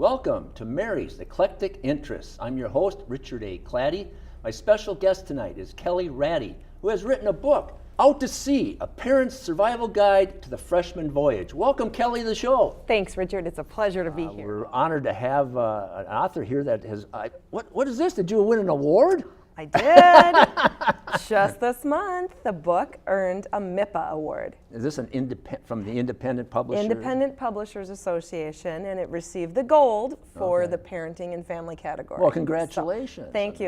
Welcome to Mary's Eclectic Interests. I'm your host, Richard A. Claddy. My special guest tonight is Kelly Radi, who has written a book, Out to Sea, A Parent's Survival Guide to the Freshman Voyage. Welcome, Kelly, to the show. Thanks, Richard. It's a pleasure to be here. We're honored to have an author here that has, what is this? Did you win an award? I did. Just this month, the book earned a MIPA award. Is this from the Independent Publisher? Independent Publishers Association, and it received the gold for the parenting and family category. Well, congratulations. So, thank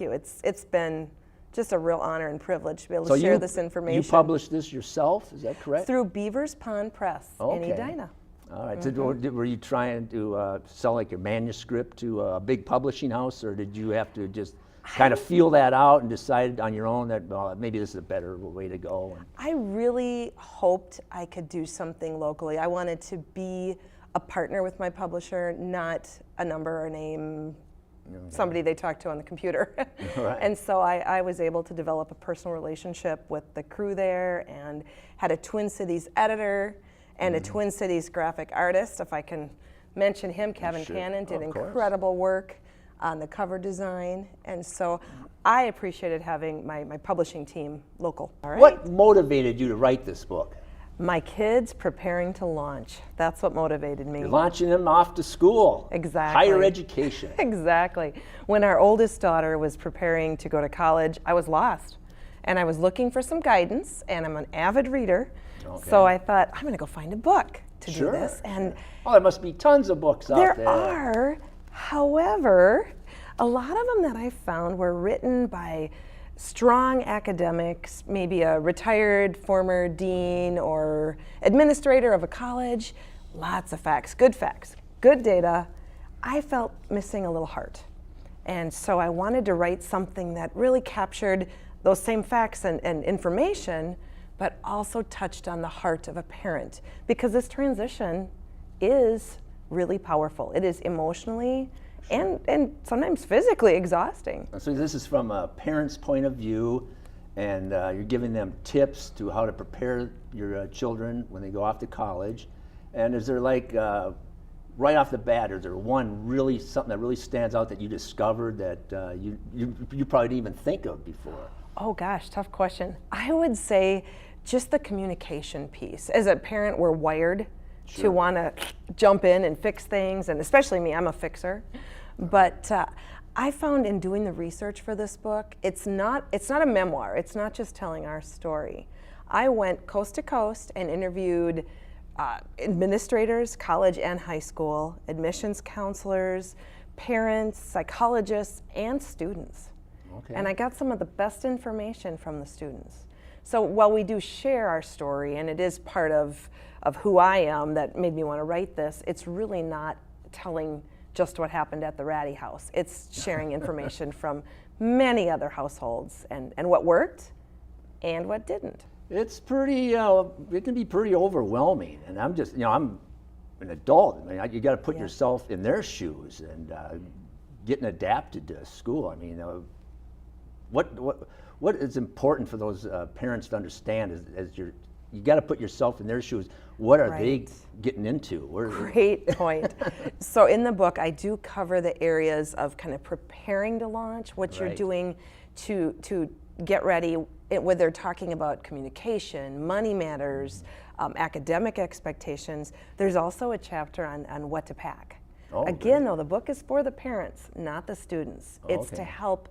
you. It's been just a real honor and privilege to be able to share this information. You published this yourself, is that correct? Through Beaver's Pond Press in Edina. All right. So were you trying to sell like your manuscript to a big publishing house, or did you have to just kind of feel that out and decide on your own that maybe this is a better way to go? I really hoped I could do something locally. I wanted to be a partner with my publisher, not a number or name, somebody they talk to on the computer. Right. And so I was able to develop a personal relationship with the crew there and had a Twin Cities editor and a Twin Cities graphic artist. If I can mention him, Kevin Cannon did incredible work on the cover design, and so I appreciated having my publishing team local. All right. What motivated you to write this book? My kids preparing to launch. That's what motivated me. You're launching them off to school. Exactly. Higher education. Exactly. When our oldest daughter was preparing to go to college, I was lost, and I was looking for some guidance, and I'm an avid reader, so I thought, I'm going to go find a book to do this. And there must be tons of books out there. There are. However, a lot of them that I found were written by strong academics, maybe a retired former dean or administrator of a college. Lots of facts, good data. I felt missing a little heart. And so I wanted to write something that really captured those same facts and information, but also touched on the heart of a parent, because this transition is really powerful. It is emotionally and sometimes physically exhausting. So this is from a parent's point of view, and you're giving them tips to how to prepare your children when they go off to college. And is there like, right off the bat, is there something that really stands out that you discovered that you probably didn't even think of before? Oh gosh, tough question. I would say just the communication piece. As a parent, we're wired to want to jump in and fix things, and especially me, I'm a fixer. But I found in doing the research for this book, it's not a memoir. It's not just telling our story. I went coast to coast and interviewed administrators, college and high school, admissions counselors, parents, psychologists, and students. And I got some of the best information from the students. So while we do share our story, and it is part of who I am that made me want to write this, it's really not telling just what happened at the Radi house. It's sharing information from many other households and what worked and what didn't. It's pretty, it can be pretty overwhelming. And I'm just, I'm an adult. I mean, you got to put yourself in their shoes and getting adapted to school. I mean, what is important for those parents to understand is you got to put yourself in their shoes. What are they getting into? Great point. So in the book, I do cover the areas of kind of preparing to launch, what you're doing to get ready, whether they're talking about communication, money matters, academic expectations. There's also a chapter on what to pack. Again, though, the book is for the parents, not the students. It's to help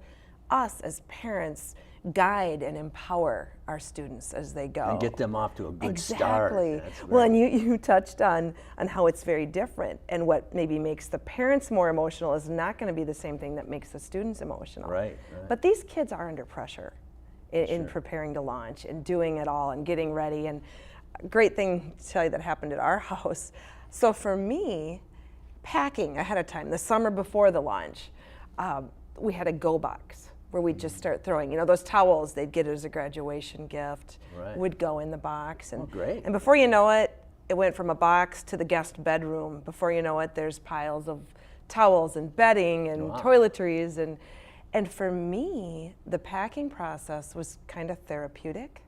us as parents guide and empower our students as they go. And get them off to a good start. Exactly. Well, and you touched on how it's very different, and what maybe makes the parents more emotional is not going to be the same thing that makes the students emotional. Right. But these kids are under pressure in preparing to launch and doing it all and getting ready. And a great thing to tell you that happened at our house. So for me, packing ahead of time, the summer before the launch, we had a go box where we'd just start throwing, those towels they'd get as a graduation gift would go in the box. And, and before you know it, it went from a box to the guest bedroom. Before you know it, there's piles of towels and bedding and toiletries. And for me, the packing process was kind of therapeutic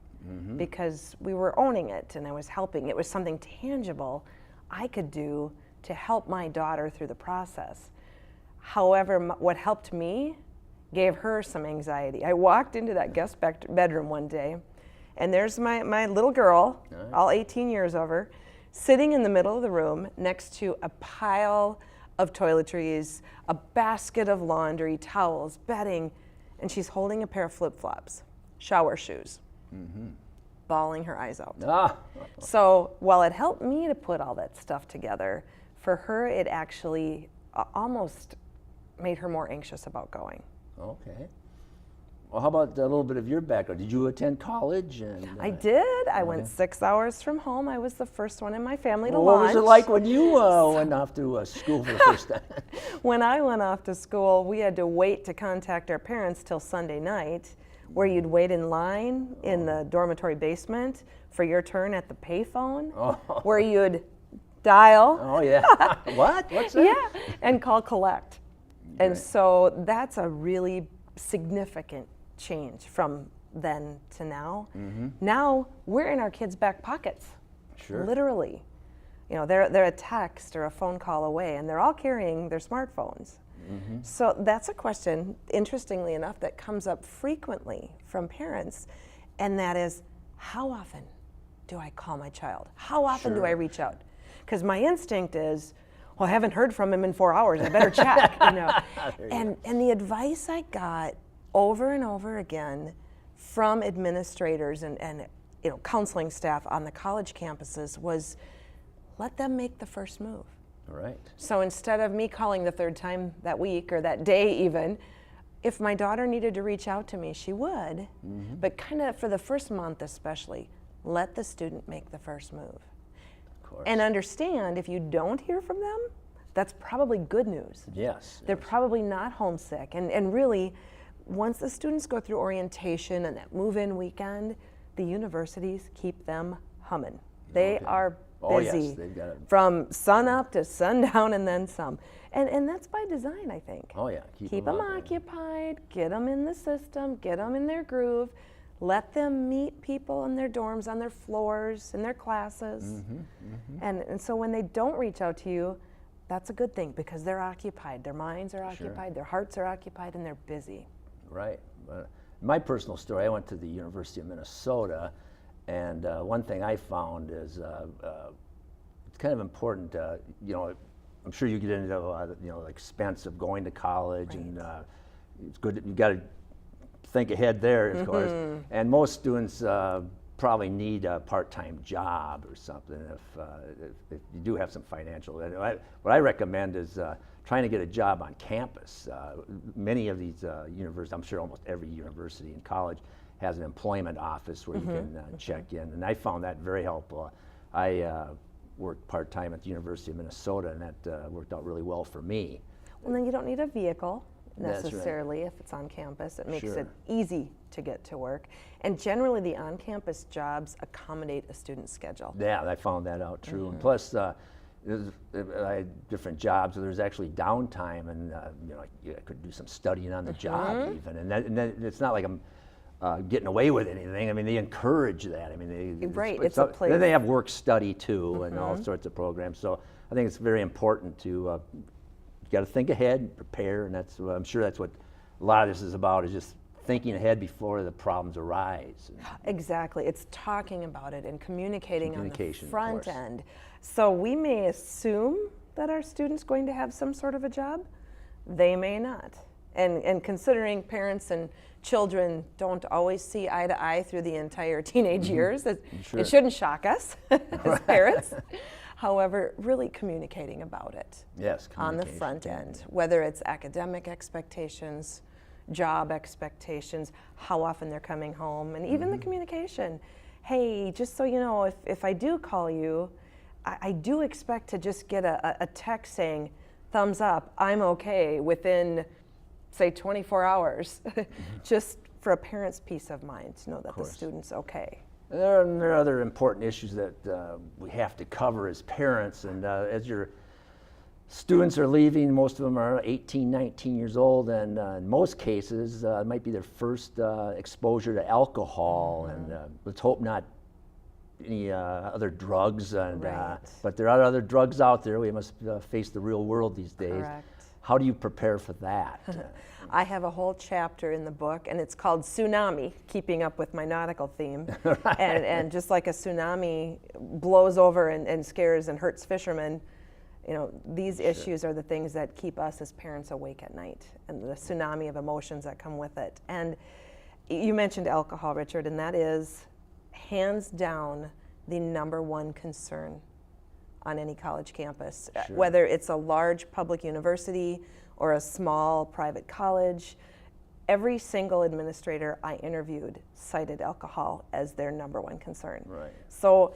because we were owning it and I was helping. It was something tangible I could do to help my daughter through the process. However, what helped me gave her some anxiety. I walked into that guest bedroom one day, and there's my little girl, all 18 years of her, sitting in the middle of the room next to a pile of toiletries, a basket of laundry, towels, bedding, and she's holding a pair of flip-flops, shower shoes, bawling her eyes out. So while it helped me to put all that stuff together, for her it actually almost made her more anxious about going. Okay. Well, how about a little bit of your background? Did you attend college? And I did. I went 6 hours from home. I was the first one in my family to what launch. was it like when you went off to school for the first time? When I went off to school, we had to wait to contact our parents till Sunday night, where you'd wait in line in the dormitory basement for your turn at the payphone, where you'd dial. Oh, yeah. What? What's that? Yeah, and call collect. And so that's a really significant change from then to now. Now we're in our kids' back pockets, literally. You know, they're a text or a phone call away, and they're all carrying their smartphones. So that's a question, interestingly enough, that comes up frequently from parents, and that is, how often do I call my child? How often do I reach out? Because my instinct is, well, I haven't heard from him in 4 hours, I better check, you know. And the advice I got over and over again from administrators and you know, counseling staff on the college campuses was, let them make the first move. Right. So instead of me calling the third time that week or that day even, if my daughter needed to reach out to me, she would, but kind of for the first month especially, let the student make the first move. And understand if you don't hear from them, that's probably good news. Yes. They're probably not homesick. And really, once the students go through orientation and that move-in weekend, the universities keep them humming. They are busy. Oh, yes, they've got it. From sun up to sundown and then some. And that's by design, I think. Oh, yeah. Keep them occupied, get them in the system, get them in their groove. Let them meet people in their dorms, on their floors, in their classes. And so when they don't reach out to you, that's a good thing because they're occupied. Their minds are occupied, their hearts are occupied, and they're busy. Right. My personal story, I went to the University of Minnesota, and one thing I found is it's kind of important, you know, I'm sure you get into you know, the expense of going to college, and it's good that you got to think ahead there, of course. And most students probably need a part-time job or something if you do have some financial. What I recommend is trying to get a job on campus. Many of these universities, I'm sure almost every university and college has an employment office where you can check in, and I found that very helpful. I worked part-time at the University of Minnesota, and that worked out really well for me. Well, then you don't need a vehicle necessarily if it's on campus. It makes it easy to get to work. And generally the on-campus jobs accommodate a student's schedule. Yeah, I found that out too. And plus, I had different jobs where there's actually downtime, and you know, I could do some studying on the job even. And that it's not like I'm getting away with anything. I mean, they encourage that. I mean, it's a place. Then they have work study too, and all sorts of programs. So I think it's very important to you got to think ahead and prepare, and that's I'm sure that's what a lot of this is about, is just thinking ahead before the problems arise. Exactly. It's talking about it and communicating on the front end. So we may assume that our student's going to have some sort of a job. They may not. And considering parents and children don't always see eye to eye through the entire teenage years, it shouldn't shock us as parents. However, really communicating about it on the front end, whether it's academic expectations, job expectations, how often they're coming home, and even the communication. Hey, just so you know, if I do call you, I do expect to just get a text saying, thumbs up, I'm okay, within, say, 24 hours, just for a parent's peace of mind to know that the student's okay. There are other important issues that we have to cover as parents, and as your students are leaving, most of them are 18, 19 years old, and in most cases it might be their first exposure to alcohol, and let's hope not any other drugs, and Right. but there are other drugs out there. We must face the real world these days. Correct. How do you prepare for that? I have a whole chapter in the book, and it's called Tsunami, keeping up with my nautical theme. And just like a tsunami blows over and scares and hurts fishermen, you know, these issues are the things that keep us as parents awake at night, and the tsunami of emotions that come with it. And you mentioned alcohol, Richard, and that is hands down the #1 concern on any college campus, Sure. whether it's a large public university or a small private college. Every single administrator I interviewed cited alcohol as their #1 concern. Right. So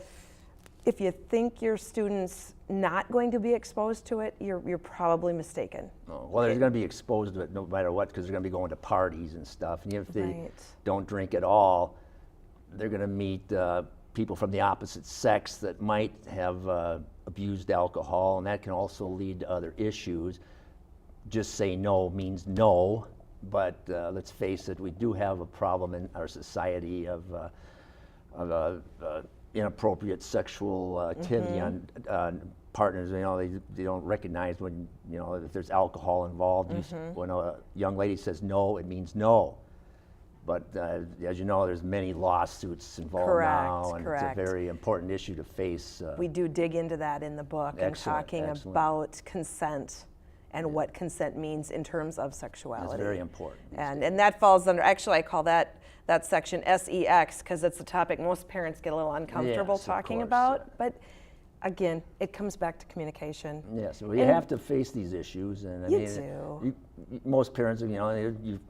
if you think your student's not going to be exposed to it, you're probably mistaken. Oh, well, they're going to be exposed to it no matter what, because they're going to be going to parties and stuff. And if they Right. don't drink at all, they're going to meet people from the opposite sex that might have abused alcohol, and that can also lead to other issues. Just say no means no, but let's face it, we do have a problem in our society of inappropriate sexual activity on partners. You know, they don't recognize when, you know, if there's alcohol involved. When a young lady says no, it means no. But as you know, there's many lawsuits involved now, and it's a very important issue to face. We do dig into that in the book, and talking about consent and what consent means in terms of sexuality. It's very important. And that falls under, actually I call that section SEX, because it's a topic most parents get a little uncomfortable talking about. But again, it comes back to communication. Yes, well, you have to face these issues, and I do. Most parents, you know, you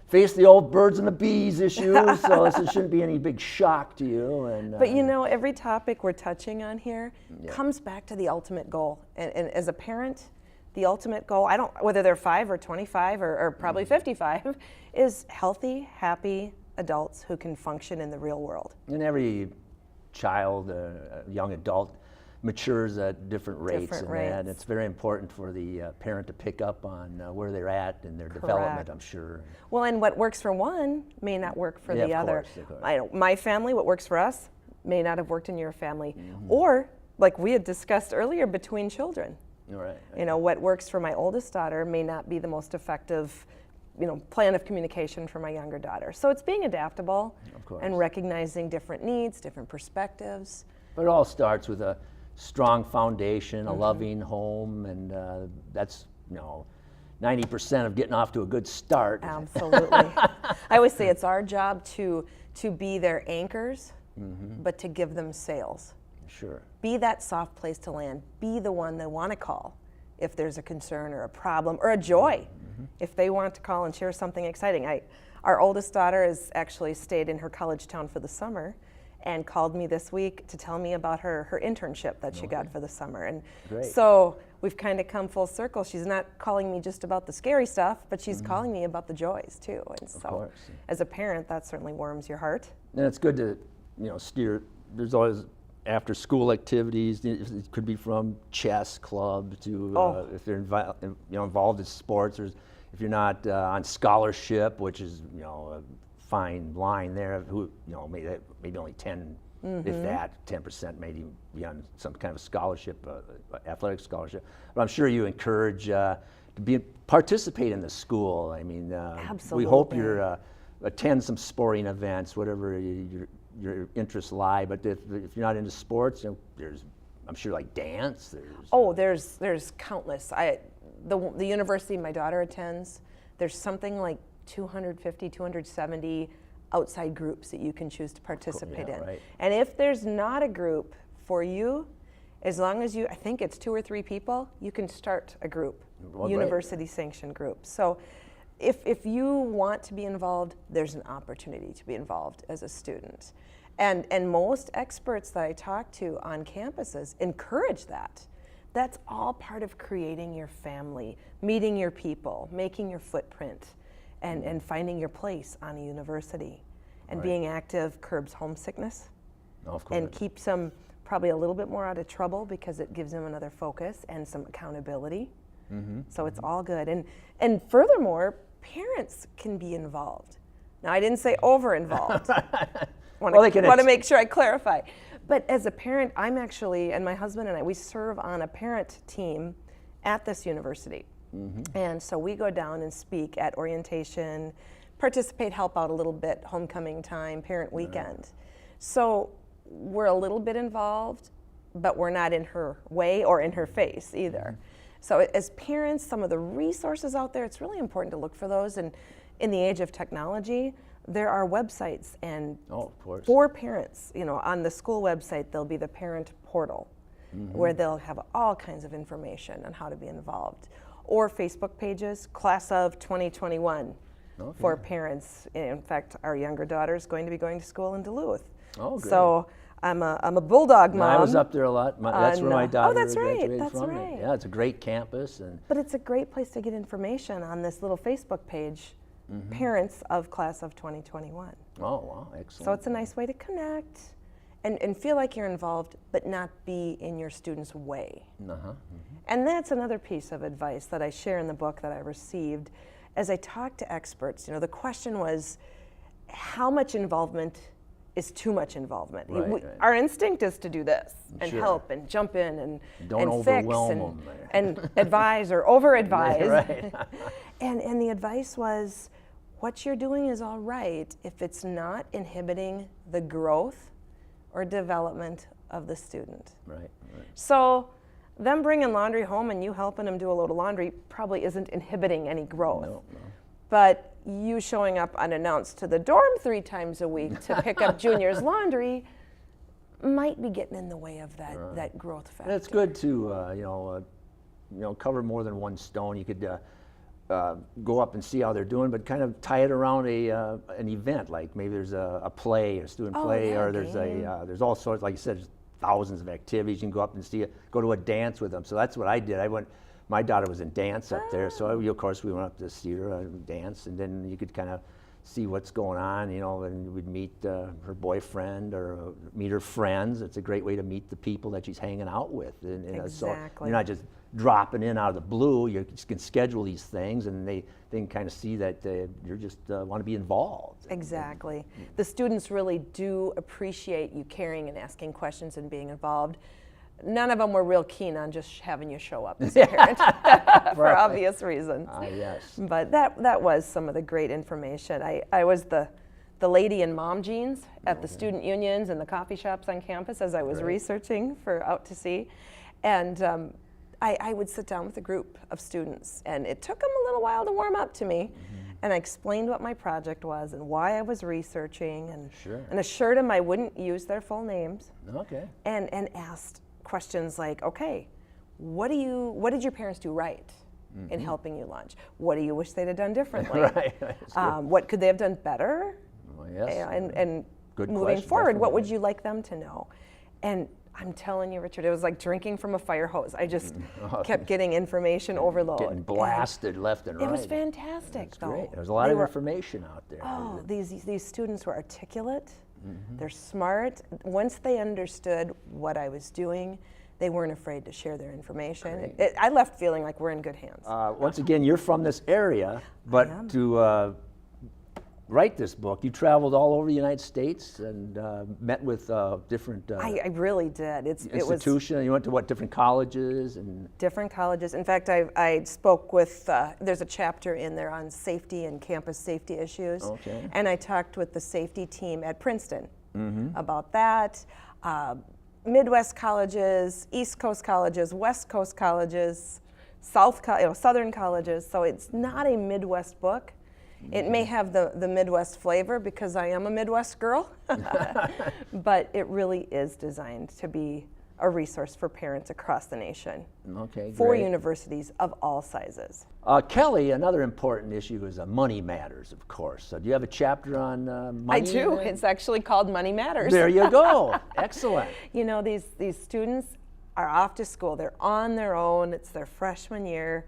face the old birds and the bees issues, so this shouldn't be any big shock to you. And but you know, every topic we're touching on here comes back to the ultimate goal. And as a parent, the ultimate goal, whether they're 5 or 25 or probably 55, is healthy, happy adults who can function in the real world. And every child, young adult, matures at different rates, and it's very important for the parent to pick up on where they're at in their development, I'm sure. Well, and what works for one may not work for the other. Of course. I know my family, what works for us may not have worked in your family, or like we had discussed earlier, between children. Right. You know, what works for my oldest daughter may not be the most effective, you know, plan of communication for my younger daughter. So it's being adaptable and recognizing different needs, different perspectives. But it all starts with a strong foundation, a loving home, and that's, you know, 90% of getting off to a good start. Absolutely. I always say it's our job to be their anchors, but to give them sails. Sure. Be that soft place to land. Be the one they want to call if there's a concern or a problem or a joy. If they want to call and share something exciting. Our oldest daughter has actually stayed in her college town for the summer and called me this week to tell me about her internship that she got for the summer. And so we've kind of come full circle. She's not calling me just about the scary stuff, but she's calling me about the joys too. And so as a parent, that certainly warms your heart. And it's good to, you know, steer. There's always after school activities. It could be from chess club to if they're involved in sports, or if you're not on scholarship, which is, you know, a fine line there. Who, you know, maybe only 10, if that 10% maybe be on some kind of scholarship, athletic scholarship. But I'm sure you encourage to participate in the school. I mean, we hope you attend some sporting events, whatever your interests lie. But if you're not into sports, you know, there's, I'm sure, like dance. There's countless. The university my daughter attends, there's something like 250, 270 outside groups that you can choose to participate in. Right. And if there's not a group for you, as long as I think it's 2 or 3 people, you can start a group, university sanctioned group. So if you want to be involved, there's an opportunity to be involved as a student. And most experts that I talk to on campuses encourage that. That's all part of creating your family, meeting your people, making your footprint, and finding your place on a university. And being active curbs homesickness and keeps them probably a little bit more out of trouble, because it gives them another focus and some accountability. So it's all good. And furthermore, parents can be involved. Now, I didn't say over-involved. Want to make sure I clarify. But as a parent, I'm actually, and my husband and I, we serve on a parent team at this university. And so we go down and speak at orientation, participate, help out a little bit, homecoming time, parent weekend. So we're a little bit involved, but we're not in her way or in her face either. So as parents, some of the resources out there, it's really important to look for those. And in the age of technology, there are websites and for parents, you know, on the school website, there'll be the parent portal where they'll have all kinds of information on how to be involved. Or Facebook pages, Class of 2021 for parents. In fact, our younger daughter is going to be going to school in Duluth. Oh, great. So I'm a Bulldog mom. I was up there a lot. That's where my daughter graduated That's from. right. Yeah, it's a great campus. But it's a great place to get information on this little Facebook page, Parents of Class of 2021. Oh, wow, excellent. So it's a nice way to connect and feel like you're involved, but not be in your student's way. And that's another piece of advice that I share in the book that I received as I talked to experts. You know, the question was, how much involvement is too much involvement? Our instinct is to do this and help and jump in and fix and advise or over-advise. And the advice was, what you're doing is all right if it's not inhibiting the growth or development of the student. So them bringing laundry home and you helping them do a load of laundry probably isn't inhibiting any growth. But you showing up unannounced to the dorm 3 times a week to pick up Junior's laundry might be getting in the way of that growth factor. And it's good to cover more than one stone. You could go up and see how they're doing, but kind of tie it around an event. Like maybe there's a play, a student play, or there's all sorts. Like you said, there's thousands of activities. You can go up and go to a dance with them. So that's what I did. My daughter was in dance up there, so of course we went up to see her dance, and then you could kind of see what's going on, you know, and we'd meet her boyfriend or meet her friends. It's a great way to meet the people that she's hanging out with. And so you're not just dropping in out of the blue. You can schedule these things, and they can kind of see that you just want to be involved. Exactly. The students really do appreciate you caring and asking questions and being involved. None of them were real keen on just having you show up as a parent for obvious reasons. Yes. But that was some of the great information. I was the lady in mom jeans at the student unions and the coffee shops on campus as I was researching for Out to Sea. And I would sit down with a group of students, and it took them a little while to warm up to me. And I explained what my project was and why I was researching, and assured them I wouldn't use their full names. And asked questions like, okay, what did your parents do right in helping you launch? What do you wish they'd have done differently? What could they have done better? And good moving forward, what would you like them to know? And I'm telling you, Richard, it was like drinking from a fire hose. I just kept getting information overload. Getting blasted left and right. It was fantastic, though. Great. There was a lot of information out there. Oh, these students were articulate. They're smart. Once they understood what I was doing, they weren't afraid to share their information. I left feeling like we're in good hands. Once again, you're from this area, but to write this book, you traveled all over the United States and met with different I really did. institutions. You went to what, different colleges? Different colleges. In fact, I spoke with, there's a chapter in there on safety and campus safety issues. And I talked with the safety team at Princeton about that. Midwest colleges, East Coast colleges, West Coast colleges, Southern colleges. So it's not a Midwest book. It may have the Midwest flavor because I am a Midwest girl, but it really is designed to be a resource for parents across the nation. For universities of all sizes. Kelly, another important issue is money matters, of course. So do you have a chapter on money? I do. It's actually called Money Matters. There you go. Excellent. You know, these students are off to school. They're on their own. It's their freshman year.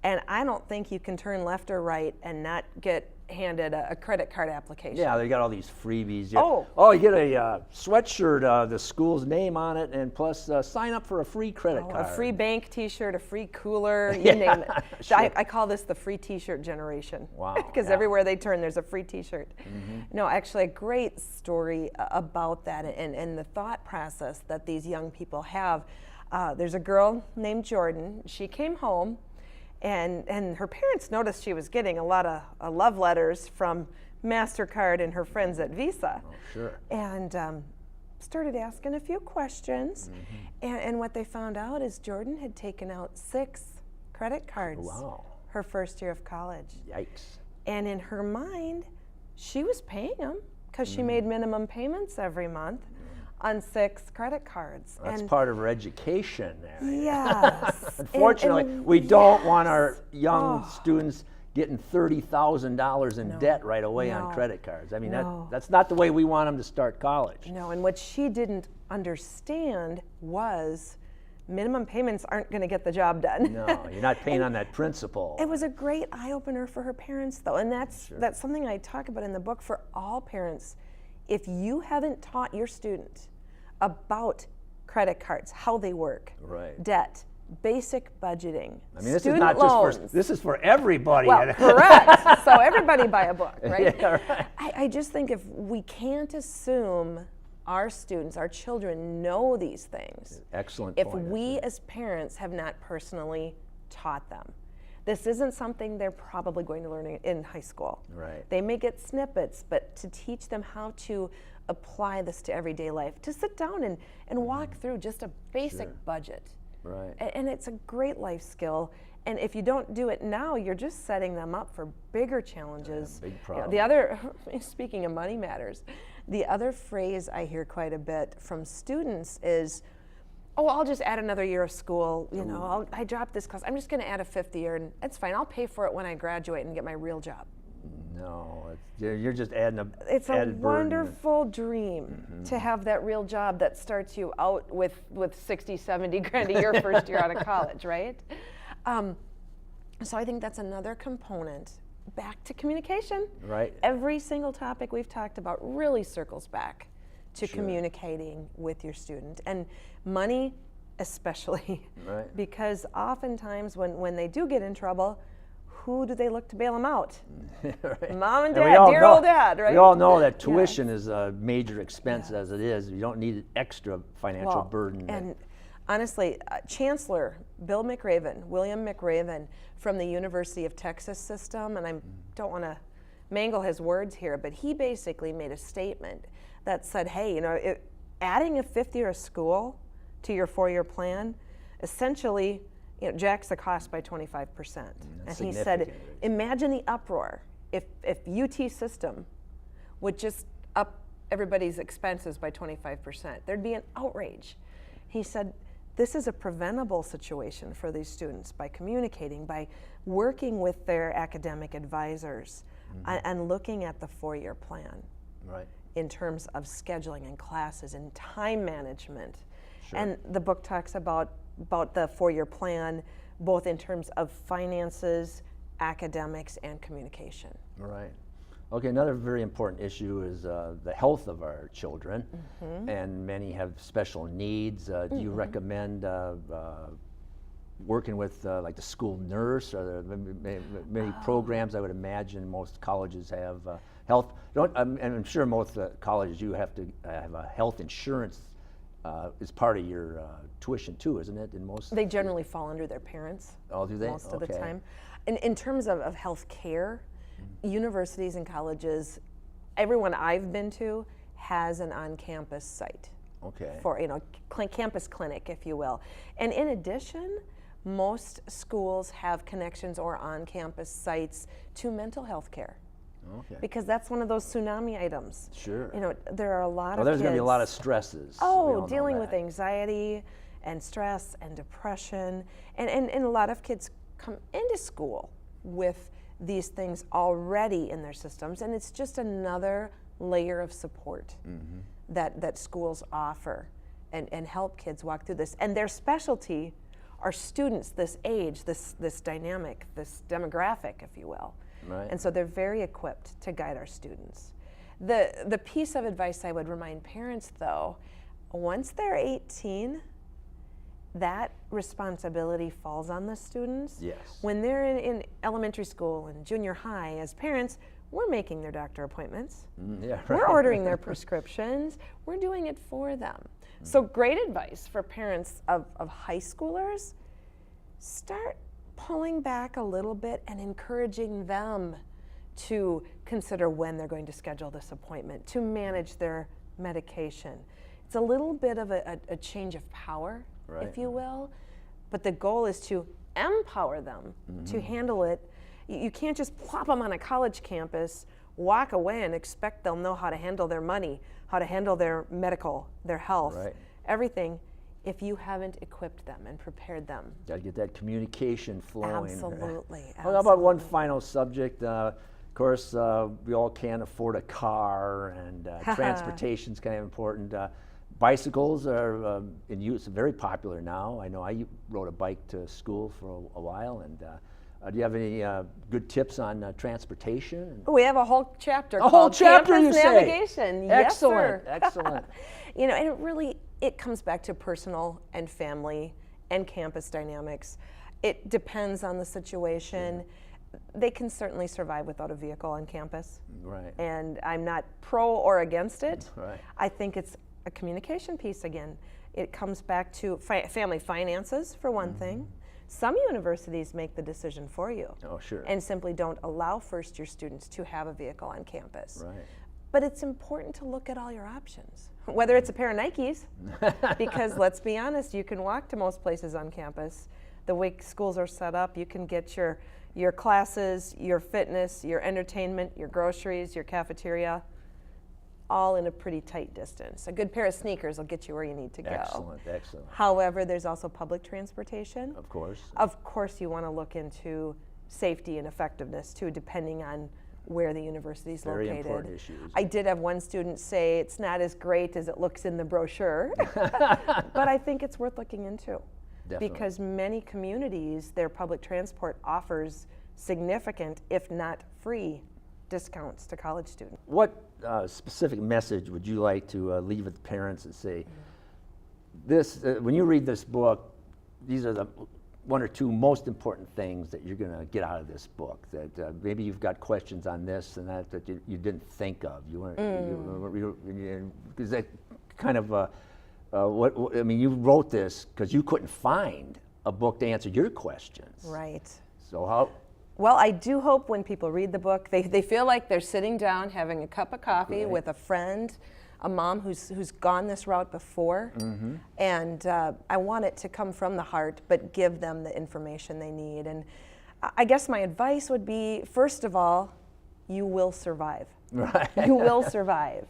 And I don't think you can turn left or right and not get handed a credit card application. Yeah, they got all these freebies. Oh. You get a sweatshirt, the school's name on it, and plus sign up for a free credit card. A free bank T-shirt, a free cooler, you name it. Sure. I call this the free T-shirt generation. Wow. Because everywhere they turn, there's a free T-shirt. No, actually, a great story about that and the thought process that these young people have. There's a girl named Jordan. She came home, and her parents noticed she was getting a lot of love letters from MasterCard and her friends at Visa. Oh, sure. And started asking a few questions. And what they found out is Jordan had taken out 6 credit cards Wow. her first year of college. Yikes. And in her mind, she was paying them because she made minimum payments every month on 6 credit cards. That's part of her education there. Yes. Unfortunately, And we don't want our young students getting $30,000 in debt right away on credit cards. I mean, that's not the way we want them to start college. No, and what she didn't understand was minimum payments aren't going to get the job done. No, you're not paying on that principal. It was a great eye-opener for her parents, though, and that's something I talk about in the book for all parents. If you haven't taught your student about credit cards, how they work, debt, basic budgeting, I mean, this student is not loans. just this is for everybody. Well, correct. So everybody buy a book, right? Yeah, right. I just think if we can't assume our students, our children know these things. Excellent If point. we as parents have not personally taught them. This isn't something they're probably going to learn in high school. Right. They may get snippets, but to teach them how to apply this to everyday life, to sit down and walk through just a basic budget. Right. And it's a great life skill. And if you don't do it now, you're just setting them up for bigger challenges. Big You know, problem. the other, speaking of money matters, the other phrase I hear quite a bit from students is, oh, I'll just add another year of school. You know, I dropped this class. I'm just going to add a 5th year, and it's fine. I'll pay for it when I graduate and get my real job. No, you're just adding a It's a added burden. wonderful dream to have that real job that starts you out with 60, 70 grand a year first year out of college, right? So I think that's another component. Back to communication. Right. Every single topic we've talked about really circles back to communicating with your student. And money especially, Right. because oftentimes when they do get in trouble, who do they look to bail them out? Right. Mom and we dad, all dear know- old dad, right? We all know that tuition is a major expense as it is. You don't need extra financial burden. And honestly, Chancellor William McRaven from the University of Texas system, and I don't want to mangle his words here, but he basically made a statement that said, hey, you know, adding a 5th year of school to your 4-year plan essentially, you know, jacks the cost by 25%. And he said, imagine the uproar if UT system would just up everybody's expenses by 25%. There'd be an outrage. He said, this is a preventable situation for these students by communicating, by working with their academic advisors and looking at the 4-year plan in terms of scheduling and classes and time management. And the book talks about the 4-year plan, both in terms of finances, academics, and communication. Right. Okay, another very important issue is the health of our children, and many have special needs. Do you recommend working with like the school nurse? Are there many programs? I would imagine most colleges have health. And I'm sure most colleges you have to have a health insurance is part of your tuition too, isn't it? In most, they generally fall under their parents. Oh, do they? Most of the time. In terms of health care, universities and colleges, everyone I've been to has an on-campus site. Okay. For, you know, campus clinic, if you will. And in addition, most schools have connections or on-campus sites to mental health care. Okay. Because that's one of those tsunami items. Sure. You know, there are a lot of there's kids. going to be a lot of stresses. We Oh, all know dealing with that. anxiety and stress and depression. And a lot of kids come into school with these things already in their systems, and it's just another layer of support that schools offer and help kids walk through this. And their specialty our students this age, this dynamic, this demographic, if you will. Right. And so they're very equipped to guide our students. The piece of advice I would remind parents, though, once they're 18, that responsibility falls on the students. Yes. When they're in elementary school and junior high, as parents, we're making their doctor appointments. Yeah, right. We're ordering their prescriptions. We're doing it for them. So great advice for parents of high schoolers. Start pulling back a little bit and encouraging them to consider when they're going to schedule this appointment, to manage their medication. It's a little bit of a change of power, right. if you will, but the goal is to empower them to handle it. You can't just plop them on a college campus, walk away and expect they'll know how to handle their money, how to handle their medical, their health, right. everything, if you haven't equipped them and prepared them. Got to get that communication flowing. Absolutely. Well, how about one final subject? Of course, we all can't afford a car, and transportation's kind of important. Bicycles are in use, very popular now. I know I rode a bike to school for a while, and do you have any good tips on transportation? We have a whole chapter A whole called chapter, Campus you say? Navigation. Excellent, Yes, sir. excellent. You know, and it really, it comes back to personal and family and campus dynamics. It depends on the situation. They can certainly survive without a vehicle on campus. Right. And I'm not pro or against it. Right. I think it's a communication piece again. It comes back to family finances, for one thing. Some universities make the decision for you. Oh, sure. And simply don't allow first-year students to have a vehicle on campus. Right. But it's important to look at all your options, whether it's a pair of Nikes, because let's be honest, you can walk to most places on campus. The way schools are set up, you can get your classes, your fitness, your entertainment, your groceries, your cafeteria, all in a pretty tight distance. A good pair of sneakers will get you where you need to go. Excellent, excellent. However, there's also public transportation. Of course. Of course, you want to look into safety and effectiveness too, depending on where the university is Very located. important issues. I did have one student say it's not as great as it looks in the brochure, but I think it's worth looking into. Definitely. Because many communities, their public transport offers significant, if not free, discounts to college students. What specific message would you like to leave with the parents and say, this, when you read this book, these are the one or two most important things that you're going to get out of this book, that maybe you've got questions on this and that you didn't think of. You weren't, because that kind of, what I mean, you wrote this because you couldn't find a book to answer your questions. Right. So how? Well, I do hope when people read the book, they feel like they're sitting down having a cup of coffee with a friend, a mom who's gone this route before. And I want it to come from the heart, but give them the information they need. And I guess my advice would be, first of all, you will survive. Right. You will survive.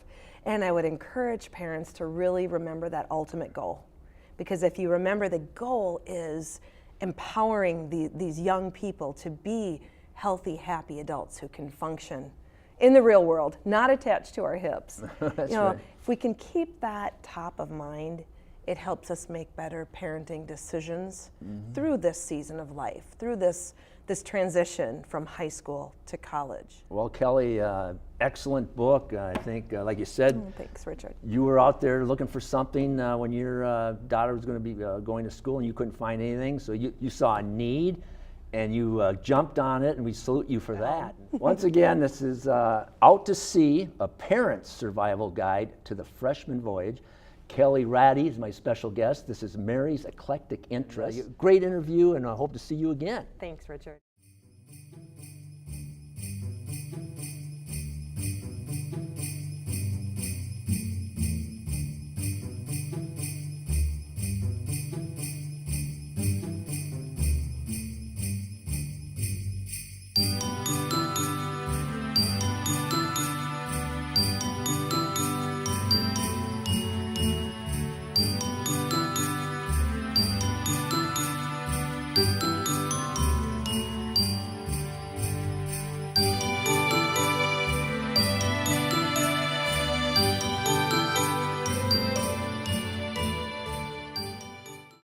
And I would encourage parents to really remember that ultimate goal. Because if you remember, the goal is empowering these young people to be healthy, happy adults who can function in the real world, not attached to our hips. That's you know, right. if we can keep that top of mind, it helps us make better parenting decisions through this season of life, through this transition from high school to college. Well, Kelly, excellent book. I think, like you said, Thanks, Richard. you were out there looking for something when your daughter was going to be going to school and you couldn't find anything. So you saw a need and you jumped on it, and we salute you for that. Once again, this is Out to Sea, a parent's survival guide to the Freshman Voyage. Kelly Radi is my special guest. This is Mary's Eclectic Interest. Great interview, and I hope to see you again. Thanks, Richard.